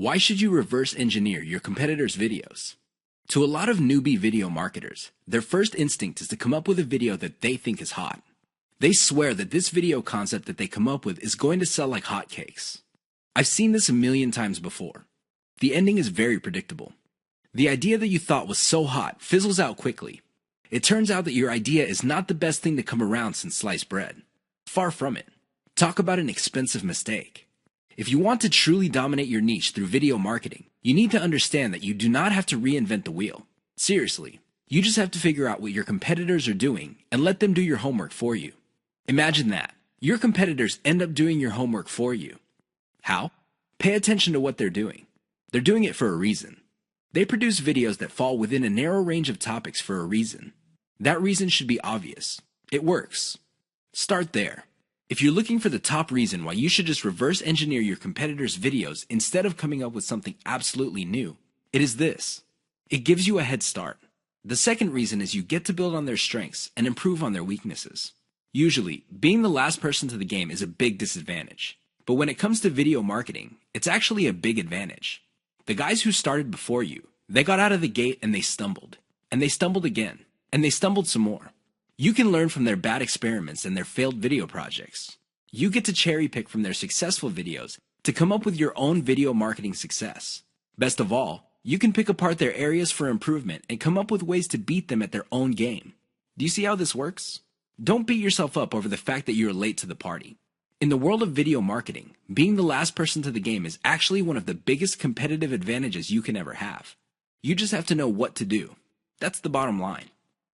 Why should you reverse engineer your competitors' videos? To a lot of newbie video marketers, their first instinct is to come up with a video that they think is hot. They swear that this video concept that they come up with is going to sell like hotcakes. I've seen this a million times before. The ending is very predictable. The idea that you thought was so hot fizzles out quickly. It turns out that your idea is not the best thing to come around since sliced bread. Far from it. Talk about an expensive mistake. If you want to truly dominate your niche through video marketing, you need to understand that you do not have to reinvent the wheel. Seriously, you just have to figure out what your competitors are doing and let them do your homework for you. Imagine that. Your competitors end up doing your homework for you. How? Pay attention to what they're doing. They're doing it for a reason. They produce videos that fall within a narrow range of topics for a reason. That reason should be obvious. It works. Start there. If you're looking for the top reason why you should just reverse engineer your competitors' videos instead of coming up with something absolutely new, it is this. It gives you a head start. The second reason is you get to build on their strengths and improve on their weaknesses. Usually, being the last person to the game is a big disadvantage. But when it comes to video marketing, it's actually a big advantage. The guys who started before you, they got out of the gate and they stumbled. And they stumbled again. And they stumbled some more. You can learn from their bad experiments and their failed video projects. You get to cherry pick from their successful videos to come up with your own video marketing success. Best of all, you can pick apart their areas for improvement and come up with ways to beat them at their own game. Do you see how this works? Don't beat yourself up over the fact that you're late to the party. In the world of video marketing, being the last person to the game is actually one of the biggest competitive advantages you can ever have. You just have to know what to do. That's the bottom line.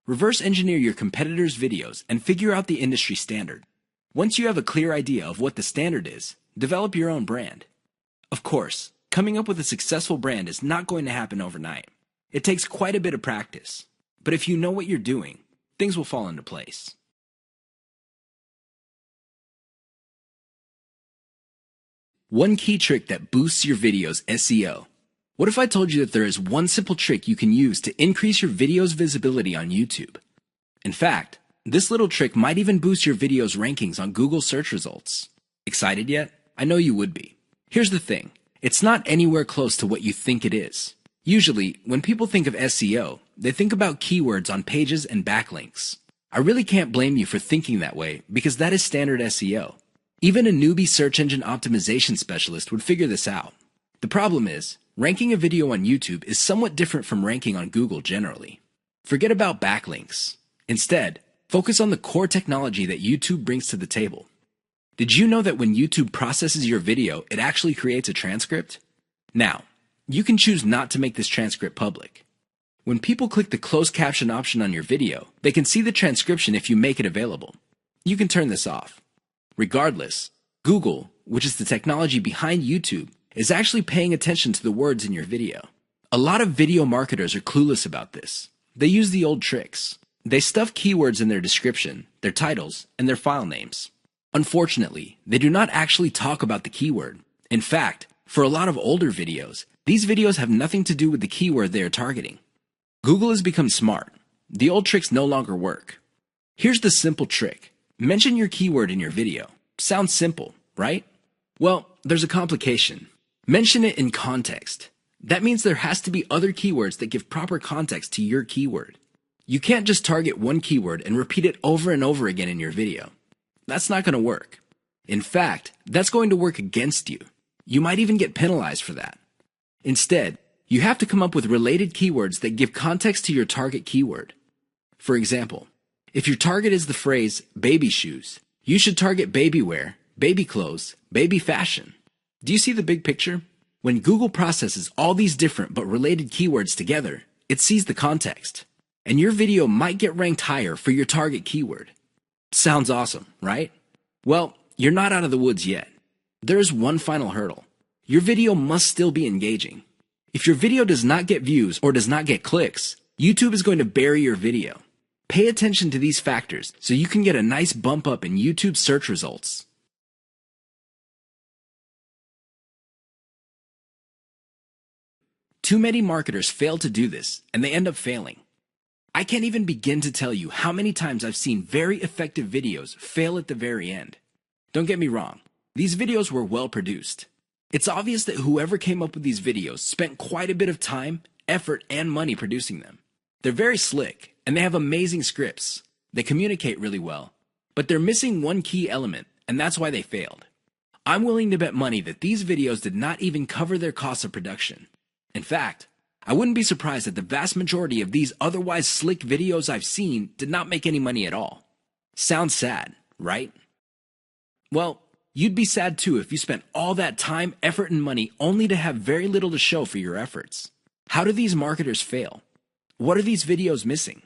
Reverse engineer your competitors' videos and figure out the industry standard. Once you have a clear idea of what the standard is, develop your own brand. Of course, coming up with a successful brand is not going to happen overnight. It takes quite a bit of practice. But if you know what you're doing, things will fall into place. One key trick that boosts your video's SEO. What if I told you that there is one simple trick you can use to increase your video's visibility on YouTube? In fact, this little trick might even boost your video's rankings on Google search results. Excited yet? I know you would be. Here's the thing. It's not anywhere close to what you think it is. Usually, when people think of SEO, they think about keywords on pages and backlinks. I really can't blame you for thinking that way because that is standard SEO. Even a newbie search engine optimization specialist would figure this out. The problem is, ranking a video on YouTube is somewhat different from ranking on Google generally. Forget about backlinks. Instead, focus on the core technology that YouTube brings to the table. Did you know that when YouTube processes your video, it actually creates a transcript? Now, you can choose not to make this transcript public. When people click the closed caption option on your video, they can see the transcription if you make it available. You can turn this off. Regardless, Google, which is the technology behind YouTube, is actually paying attention to the words in your video. A lot of video marketers are clueless about this. They use the old tricks. They stuff keywords in their description, their titles, and their file names. Unfortunately, they do not actually talk about the keyword. In fact, for a lot of older videos, these videos have nothing to do with the keyword they are targeting. Google has become smart. The old tricks no longer work. Here's the simple trick. Mention your keyword in your video. Sounds simple, right? Well, there's a complication. Mention it in context. That means there has to be other keywords that give proper context to your keyword. You can't just target one keyword and repeat it over and over again in your video. That's not going to work. In fact, that's going to work against you. You might even get penalized for that. Instead, you have to come up with related keywords that give context to your target keyword. For example, if your target is the phrase baby shoes, you should target baby wear, baby clothes, baby fashion. Do you see the big picture? When Google processes all these different but related keywords together, it sees the context. And your video might get ranked higher for your target keyword. Sounds awesome, right? Well, you're not out of the woods yet. There is one final hurdle. Your video must still be engaging. If your video does not get views or does not get clicks, YouTube is going to bury your video. Pay attention to these factors so you can get a nice bump up in YouTube search results. Too many marketers fail to do this, and they end up failing. I can't even begin to tell you how many times I've seen very effective videos fail at the very end. Don't get me wrong, these videos were well produced. It's obvious that whoever came up with these videos spent quite a bit of time, effort, and money producing them. They're very slick, and they have amazing scripts. They communicate really well, but they're missing one key element, and that's why they failed. I'm willing to bet money that these videos did not even cover their costs of production. In fact, I wouldn't be surprised that the vast majority of these otherwise slick videos I've seen did not make any money at all. Sounds sad, right? Well, you'd be sad too if you spent all that time, effort, and money only to have very little to show for your efforts. How do these marketers fail? What are these videos missing?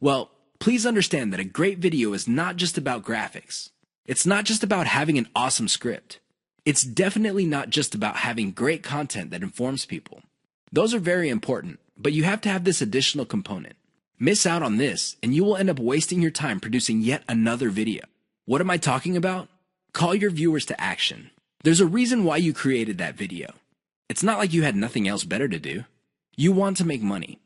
Well, please understand that a great video is not just about graphics. It's not just about having an awesome script. It's definitely not just about having great content that informs people. Those are very important, but you have to have this additional component. Miss out on this, and you will end up wasting your time producing yet another video. What am I talking about? Call your viewers to action. There's a reason why you created that video. It's not like you had nothing else better to do. You want to make money.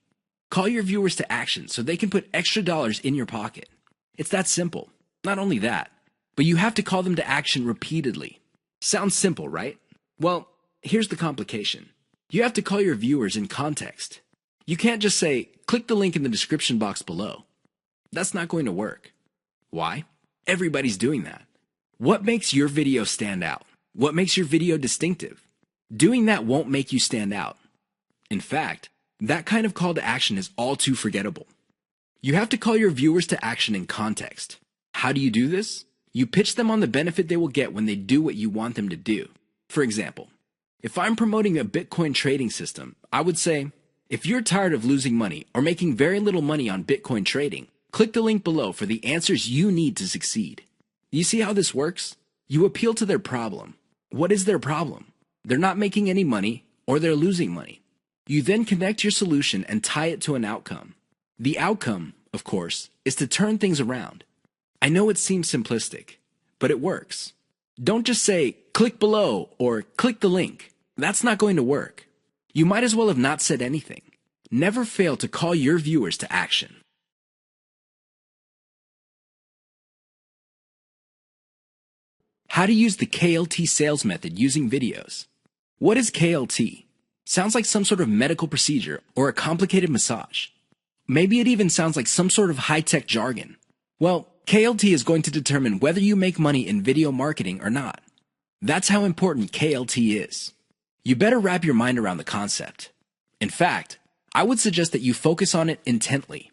Call your viewers to action so they can put extra dollars in your pocket. It's that simple. Not only that, but you have to call them to action repeatedly. Sounds simple, right? Well, here's the complication. You have to call your viewers in context. You can't just say, click the link in the description box below. That's not going to work. Why? Everybody's doing that. What makes your video stand out? What makes your video distinctive? Doing that won't make you stand out. In fact, that kind of call to action is all too forgettable. You have to call your viewers to action in context. How do you do this? You pitch them on the benefit they will get when they do what you want them to do. For example, if I'm promoting a Bitcoin trading system, I would say, if you're tired of losing money or making very little money on Bitcoin trading, click the link below for the answers you need to succeed. You see how this works? You appeal to their problem. What is their problem? They're not making any money or they're losing money. You then connect your solution and tie it to an outcome. The outcome, of course, is to turn things around. I know it seems simplistic, but it works. Don't just say, click below or click the link. That's not going to work. You might as well have not said anything. Never fail to call your viewers to action. How to use the KLT sales method using videos. What is KLT? Sounds like some sort of medical procedure or a complicated massage. Maybe it even sounds like some sort of high-tech jargon. Well, KLT is going to determine whether you make money in video marketing or not. That's how important KLT is. You better wrap your mind around the concept. In fact, I would suggest that you focus on it intently.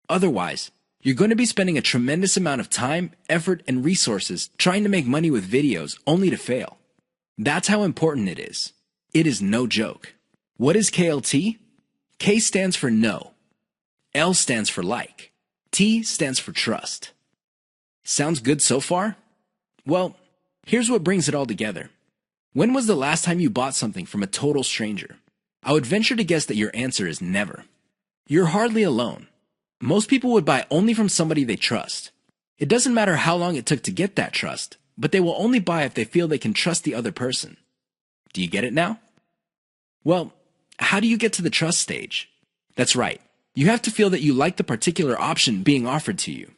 Otherwise, you're going to be spending a tremendous amount of time, effort, and resources trying to make money with videos only to fail. That's how important it is. It is no joke. What is KLT? K stands for no. L stands for like. T stands for trust. Sounds good so far? Well, here's what brings it all together. When was the last time you bought something from a total stranger? I would venture to guess that your answer is never. You're hardly alone. Most people would buy only from somebody they trust. It doesn't matter how long it took to get that trust, but they will only buy if they feel they can trust the other person. Do you get it now? Well, how do you get to the trust stage? That's right. You have to feel that you like the particular option being offered to you.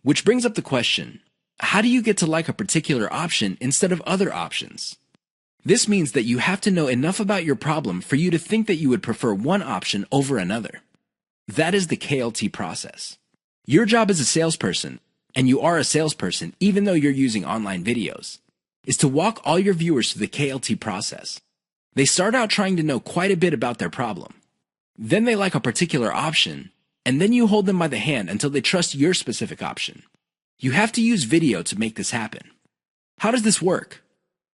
Which brings up the question, how do you get to like a particular option instead of other options? This means that you have to know enough about your problem for you to think that you would prefer one option over another. That is the KLT process. Your job as a salesperson, and you are a salesperson even though you're using online videos, is to walk all your viewers through the KLT process. They start out trying to know quite a bit about their problem. Then they like a particular option, and then you hold them by the hand until they trust your specific option. You have to use video to make this happen. How does this work?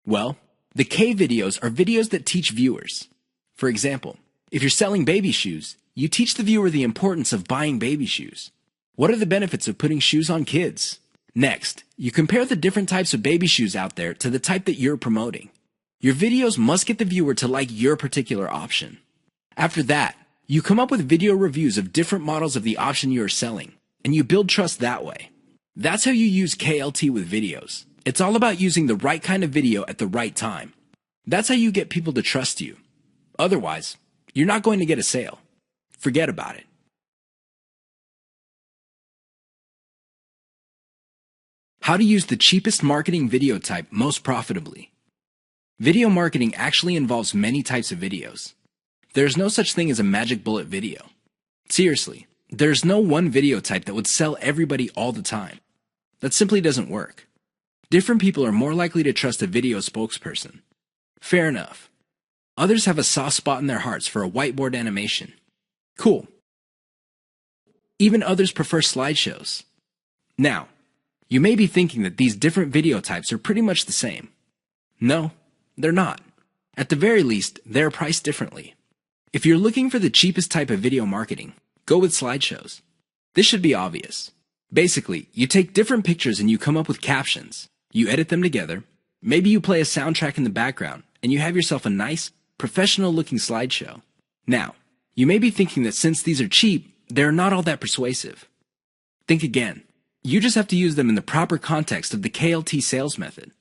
Well, the K videos are videos that teach viewers. For example, if you're selling baby shoes, you teach the viewer the importance of buying baby shoes. What are the benefits of putting shoes on kids? Next, you compare the different types of baby shoes out there to the type that you're promoting. Your videos must get the viewer to like your particular option. After that, you come up with video reviews of different models of the option you are selling, and you build trust that way. That's how you use KLT with videos. It's all about using the right kind of video at the right time. That's how you get people to trust you. Otherwise, you're not going to get a sale. Forget about it. How to use the cheapest marketing video type most profitably. Video marketing actually involves many types of videos. There's no such thing as a magic bullet video. Seriously, there's no one video type that would sell everybody all the time. That simply doesn't work. Different people are more likely to trust a video spokesperson. Fair enough. Others have a soft spot in their hearts for a whiteboard animation. Cool. Even others prefer slideshows. Now, you may be thinking that these different video types are pretty much the same. No, they're not. At the very least, they're priced differently. If you're looking for the cheapest type of video marketing, go with slideshows. This should be obvious. Basically, you take different pictures and you come up with captions. You edit them together. Maybe you play a soundtrack in the background, and you have yourself a nice, professional-looking slideshow. Now, you may be thinking that since these are cheap, they're not all that persuasive. Think again. You just have to use them in the proper context of the KLT sales method.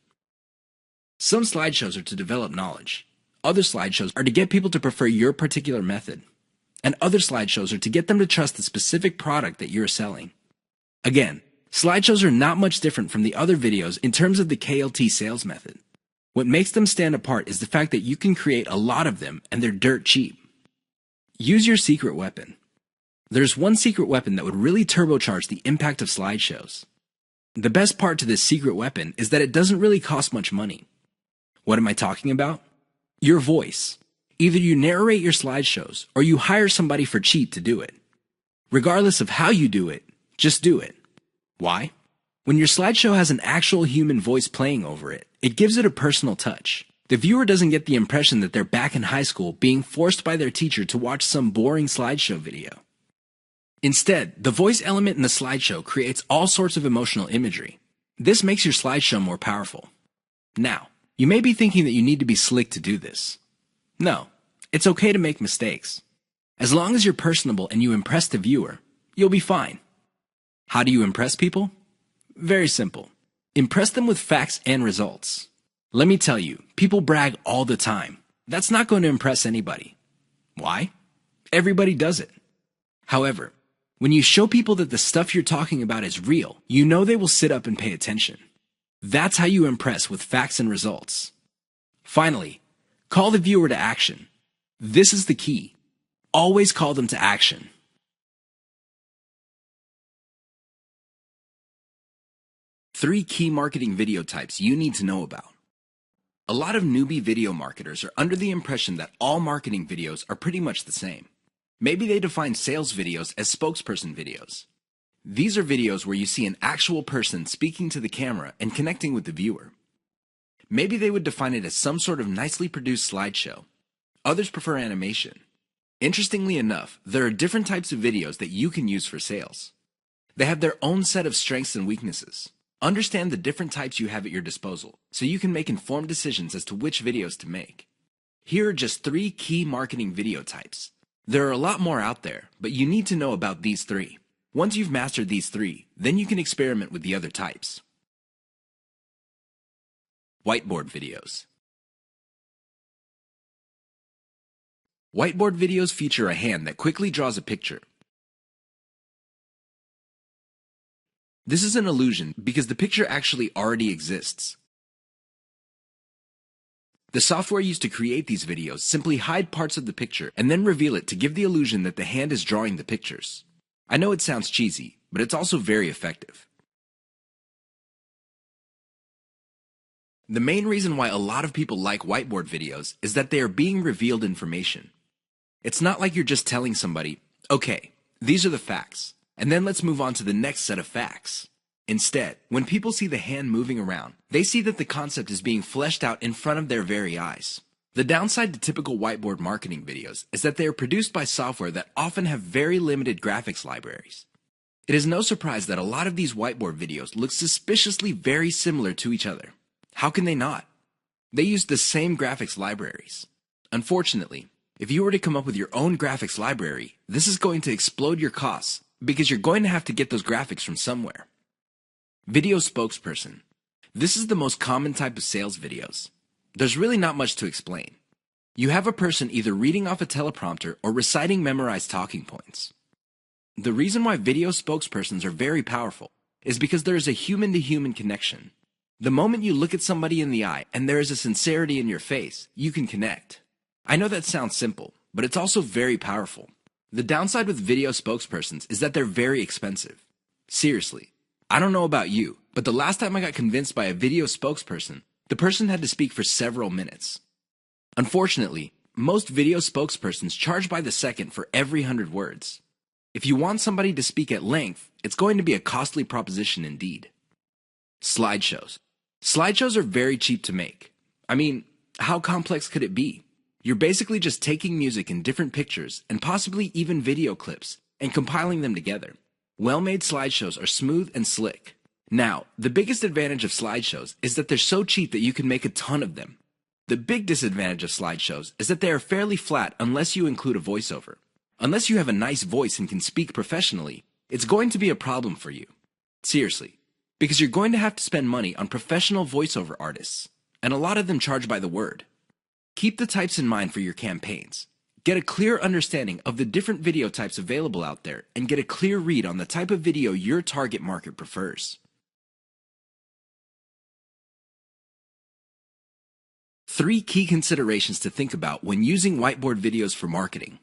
Some slideshows are to develop knowledge. Other slideshows are to get people to prefer your particular method. And other slideshows are to get them to trust the specific product that you're selling. Again, slideshows are not much different from the other videos in terms of the KLT sales method. What makes them stand apart is the fact that you can create a lot of them and they're dirt cheap. Use your secret weapon. There's one secret weapon that would really turbocharge the impact of slideshows. The best part to this secret weapon is that it doesn't really cost much money. What am I talking about? Your voice. Either you narrate your slideshows or you hire somebody for cheap to do it. Regardless of how you do it, just do it. Why? When your slideshow has an actual human voice playing over it, it gives it a personal touch. The viewer doesn't get the impression that they're back in high school being forced by their teacher to watch some boring slideshow video. Instead, the voice element in the slideshow creates all sorts of emotional imagery. This makes your slideshow more powerful. Now, you may be thinking that you need to be slick to do this. No, it's okay to make mistakes. As long as you're personable and you impress the viewer, you'll be fine. How do you impress people? Very simple. Impress them with facts and results. Let me tell you, people brag all the time. That's not going to impress anybody. Why? Everybody does it. However, when you show people that the stuff you're talking about is real, you know they will sit up and pay attention. That's how you impress with facts and results. Finally, call the viewer to action. This is the key. Always call them to action. Three key marketing video types you need to know about. A lot of newbie video marketers are under the impression that all marketing videos are pretty much the same. Maybe they define sales videos as spokesperson videos. These are videos where you see an actual person speaking to the camera and connecting with the viewer. Maybe they would define it as some sort of nicely produced slideshow. Others prefer animation. Interestingly enough, there are different types of videos that you can use for sales. They have their own set of strengths and weaknesses. Understand the different types you have at your disposal so you can make informed decisions as to which videos to make. Here are just 3 key marketing video types. There are a lot more out there, but you need to know about these 3. Once you've mastered these 3, then you can experiment with the other types. Whiteboard videos. Whiteboard videos feature a hand that quickly draws a picture. This is an illusion because the picture actually already exists. The software used to create these videos simply hide parts of the picture and then reveal it to give the illusion that the hand is drawing the pictures. I know it sounds cheesy, but it's also very effective. The main reason why a lot of people like whiteboard videos is that they are being revealed information. It's not like you're just telling somebody, okay, these are the facts, and then let's move on to the next set of facts. Instead, when people see the hand moving around, they see that the concept is being fleshed out in front of their very eyes. The downside to typical whiteboard marketing videos is that they are produced by software that often have very limited graphics libraries. It is no surprise that a lot of these whiteboard videos look suspiciously very similar to each other. How can they not? They use the same graphics libraries. Unfortunately, if you were to come up with your own graphics library, this is going to explode your costs because you're going to have to get those graphics from somewhere. Video spokesperson. This is the most common type of sales videos. There's really not much to explain. You have a person either reading off a teleprompter or reciting memorized talking points. The reason why video spokespersons are very powerful is because there is a human-to-human connection. The moment you look at somebody in the eye and there is a sincerity in your face, you can connect. I know that sounds simple, but it's also very powerful. The downside with video spokespersons is that they're very expensive. Seriously, I don't know about you, but the last time I got convinced by a video spokesperson, the person had to speak for several minutes. Unfortunately, most video spokespersons charge by the second for every 100 words. If you want somebody to speak at length, it's going to be a costly proposition indeed. Slideshows. Slideshows are very cheap to make. I mean, how complex could it be? You're basically just taking music in different pictures and possibly even video clips and compiling them together. Well-made slideshows are smooth and slick. Now, the biggest advantage of slideshows is that they're so cheap that you can make a ton of them. The big disadvantage of slideshows is that they are fairly flat unless you include a voiceover. Unless you have a nice voice and can speak professionally, it's going to be a problem for you. Seriously. Because you're going to have to spend money on professional voiceover artists, and a lot of them charge by the word. Keep the types in mind for your campaigns. Get a clear understanding of the different video types available out there and get a clear read on the type of video your target market prefers. 3 key considerations to think about when using whiteboard videos for marketing.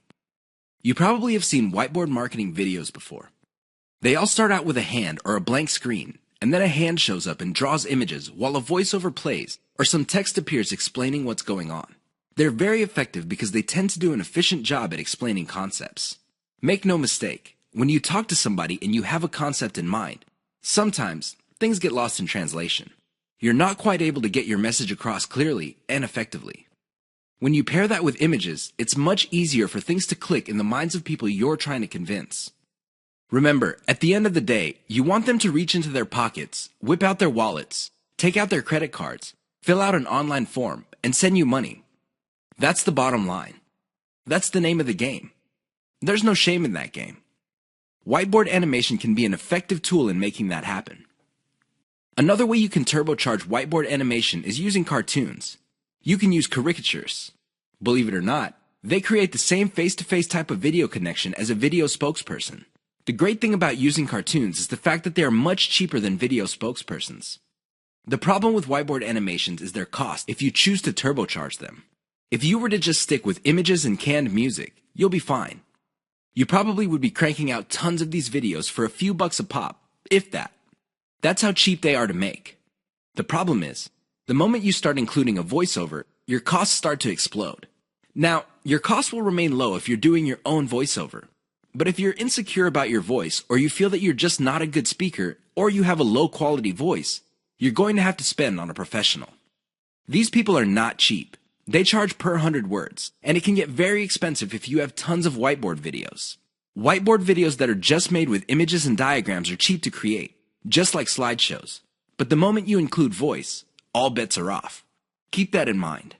You probably have seen whiteboard marketing videos before. They all start out with a hand or a blank screen, and then a hand shows up and draws images while a voiceover plays or some text appears explaining what's going on. They're very effective because they tend to do an efficient job at explaining concepts. Make no mistake, when you talk to somebody and you have a concept in mind, sometimes things get lost in translation. You're not quite able to get your message across clearly and effectively. When you pair that with images, it's much easier for things to click in the minds of people you're trying to convince. Remember, at the end of the day, you want them to reach into their pockets, whip out their wallets, take out their credit cards, fill out an online form, and send you money. That's the bottom line. That's the name of the game. There's no shame in that game. Whiteboard animation can be an effective tool in making that happen. Another way you can turbocharge whiteboard animation is using cartoons. You can use caricatures. Believe it or not, they create the same face-to-face type of video connection as a video spokesperson. The great thing about using cartoons is the fact that they are much cheaper than video spokespersons. The problem with whiteboard animations is their cost if you choose to turbocharge them. If you were to just stick with images and canned music, you'll be fine. You probably would be cranking out tons of these videos for a few bucks a pop, if that. That's how cheap they are to make. The problem is, the moment you start including a voiceover, your costs start to explode. Now, your costs will remain low if you're doing your own voiceover. But if you're insecure about your voice, or you feel that you're just not a good speaker, or you have a low quality voice, you're going to have to spend on a professional. These people are not cheap. They charge per 100 words, and it can get very expensive if you have tons of whiteboard videos. Whiteboard videos that are just made with images and diagrams are cheap to create, just like slideshows. But the moment you include voice, all bets are off. Keep that in mind.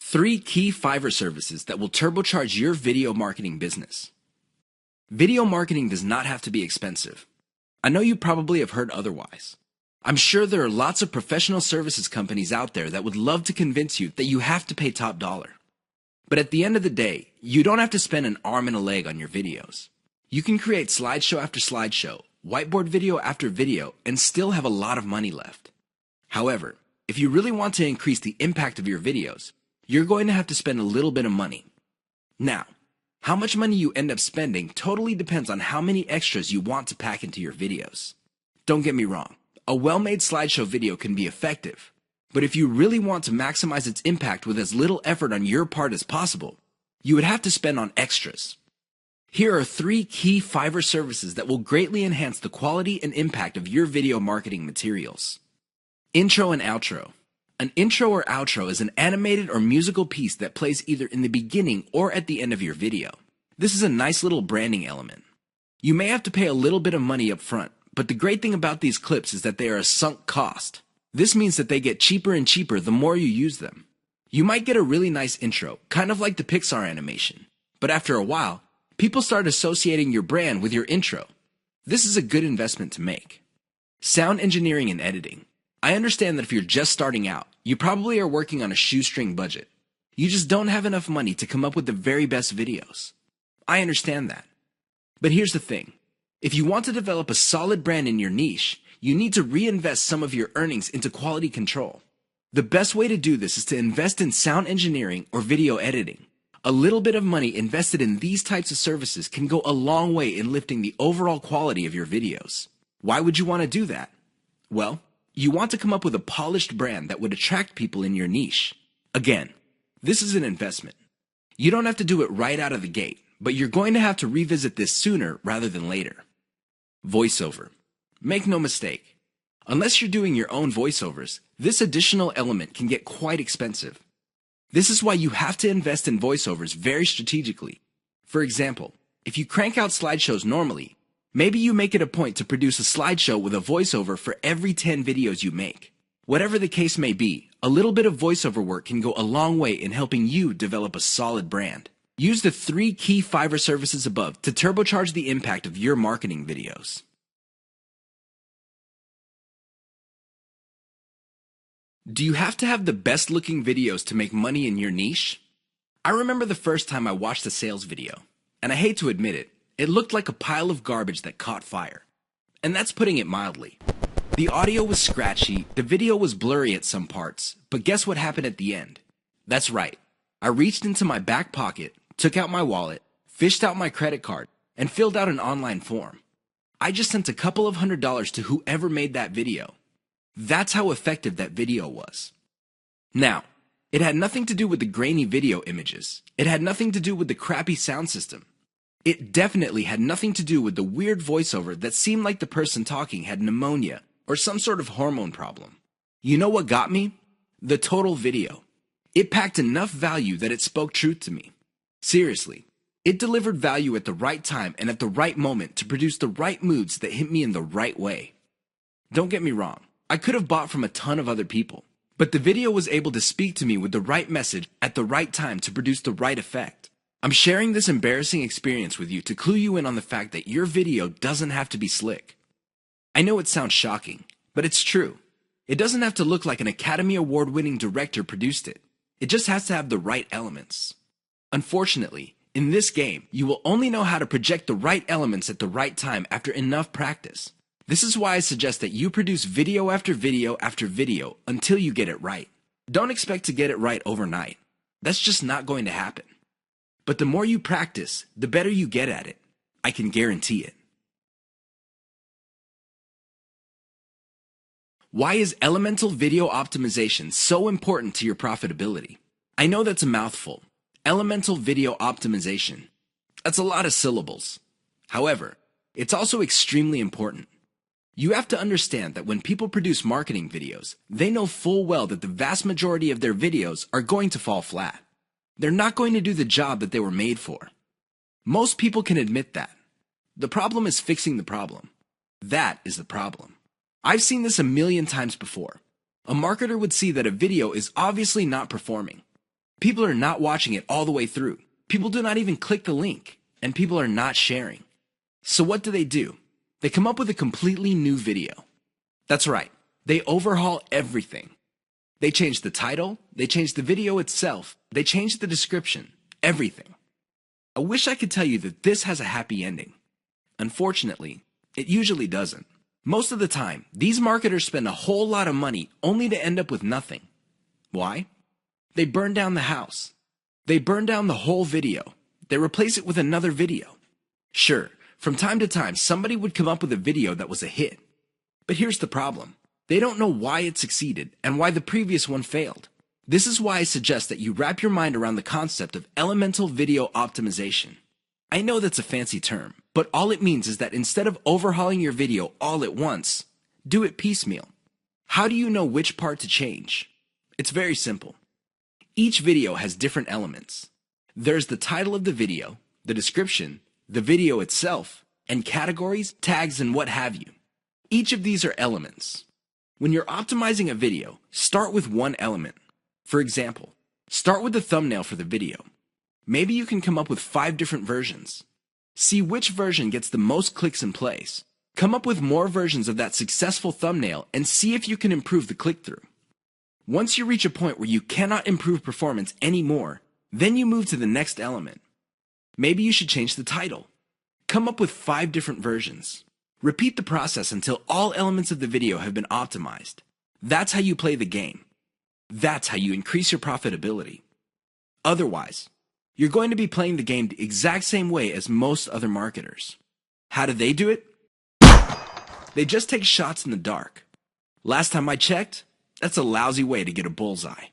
3 key Fiverr services that will turbocharge your video marketing business. Video marketing does not have to be expensive. I know you probably have heard otherwise. I'm sure there are lots of professional services companies out there that would love to convince you that you have to pay top dollar. But at the end of the day, you don't have to spend an arm and a leg on your videos. You can create slideshow after slideshow, whiteboard video after video, and still have a lot of money left. However, if you really want to increase the impact of your videos, you're going to have to spend a little bit of money. Now, how much money you end up spending totally depends on how many extras you want to pack into your videos. Don't get me wrong, a well-made slideshow video can be effective, but if you really want to maximize its impact with as little effort on your part as possible, you would have to spend on extras. Here are 3 key Fiverr services that will greatly enhance the quality and impact of your video marketing materials. Intro and outro. An intro or outro is an animated or musical piece that plays either in the beginning or at the end of your video. This is a nice little branding element. You may have to pay a little bit of money up front, but the great thing about these clips is that they are a sunk cost. This means that they get cheaper and cheaper the more you use them. You might get a really nice intro, kind of like the Pixar animation, but after a while, people start associating your brand with your intro. This is a good investment to make. Sound engineering and editing. I understand that if you're just starting out, you probably are working on a shoestring budget. You just don't have enough money to come up with the very best videos. I understand that. But here's the thing. If you want to develop a solid brand in your niche, you need to reinvest some of your earnings into quality control. The best way to do this is to invest in sound engineering or video editing. A little bit of money invested in these types of services can go a long way in lifting the overall quality of your videos. Why would you want to do that? Well, you want to come up with a polished brand that would attract people in your niche. Again, this is an investment. You don't have to do it right out of the gate, but you're going to have to revisit this sooner rather than later. Voiceover. Make no mistake. Unless you're doing your own voiceovers, this additional element can get quite expensive. This is why you have to invest in voiceovers very strategically. For example, if you crank out slideshows normally, maybe you make it a point to produce a slideshow with a voiceover for every 10 videos you make. Whatever the case may be, a little bit of voiceover work can go a long way in helping you develop a solid brand. Use the 3 key Fiverr services above to turbocharge the impact of your marketing videos. Do you have to have the best looking videos to make money in your niche? I remember the first time I watched a sales video, and I hate to admit it, it looked like a pile of garbage that caught fire. And that's putting it mildly. The audio was scratchy, the video was blurry at some parts, but guess what happened at the end? That's right. I reached into my back pocket, took out my wallet, fished out my credit card, and filled out an online form. I just sent a couple of $100s to whoever made that video. That's how effective that video was. Now, it had nothing to do with the grainy video images. It had nothing to do with the crappy sound system. It definitely had nothing to do with the weird voiceover that seemed like the person talking had pneumonia or some sort of hormone problem. You know what got me? The total video. It packed enough value that it spoke truth to me. Seriously, it delivered value at the right time and at the right moment to produce the right moods that hit me in the right way. Don't get me wrong. I could have bought from a ton of other people, but the video was able to speak to me with the right message at the right time to produce the right effect. I'm sharing this embarrassing experience with you to clue you in on the fact that your video doesn't have to be slick. I know it sounds shocking, but it's true. It doesn't have to look like an Academy Award-winning director produced it. It just has to have the right elements. Unfortunately, in this game, you will only know how to project the right elements at the right time after enough practice. This is why I suggest that you produce video after video after video until you get it right. Don't expect to get it right overnight. That's just not going to happen. But the more you practice, the better you get at it. I can guarantee it. Why is elemental video optimization so important to your profitability? I know that's a mouthful. Elemental video optimization. That's a lot of syllables. However, it's also extremely important. You have to understand that when people produce marketing videos, they know full well that the vast majority of their videos are going to fall flat. They're not going to do the job that they were made for. Most people can admit that. The problem is fixing the problem. That is the problem. I've seen this a million times before. A marketer would see that a video is obviously not performing. People are not watching it all the way through. People do not even click the link, and people are not sharing. So what do? They come up with a completely new video. That's right. They overhaul everything. They change the title, they change the video itself, they change the description, everything. I wish I could tell you that this has a happy ending. Unfortunately, it usually doesn't. Most of the time, these marketers spend a whole lot of money only to end up with nothing. Why? They burn down the house. They burn down the whole video. They replace it with another video. Sure, from time to time, somebody would come up with a video that was a hit. But here's the problem. They don't know why it succeeded and why the previous one failed. This is why I suggest that you wrap your mind around the concept of elemental video optimization. I know that's a fancy term, but all it means is that instead of overhauling your video all at once, do it piecemeal. How do you know which part to change? It's very simple. Each video has different elements. There's the title of the video, the description, the video itself, and categories, tags, and what have you. Each of these are elements. When you're optimizing a video, start with one element. For example, start with the thumbnail for the video. Maybe you can come up with 5 different versions. See which version gets the most clicks and plays. Come up with more versions of that successful thumbnail and see if you can improve the click-through. Once you reach a point where you cannot improve performance anymore, then you move to the next element. Maybe you should change the title. Come up with 5 different versions. Repeat the process until all elements of the video have been optimized. That's how you play the game. That's how you increase your profitability. Otherwise, you're going to be playing the game the exact same way as most other marketers. How do they do it? They just take shots in the dark. Last time I checked, that's a lousy way to get a bullseye.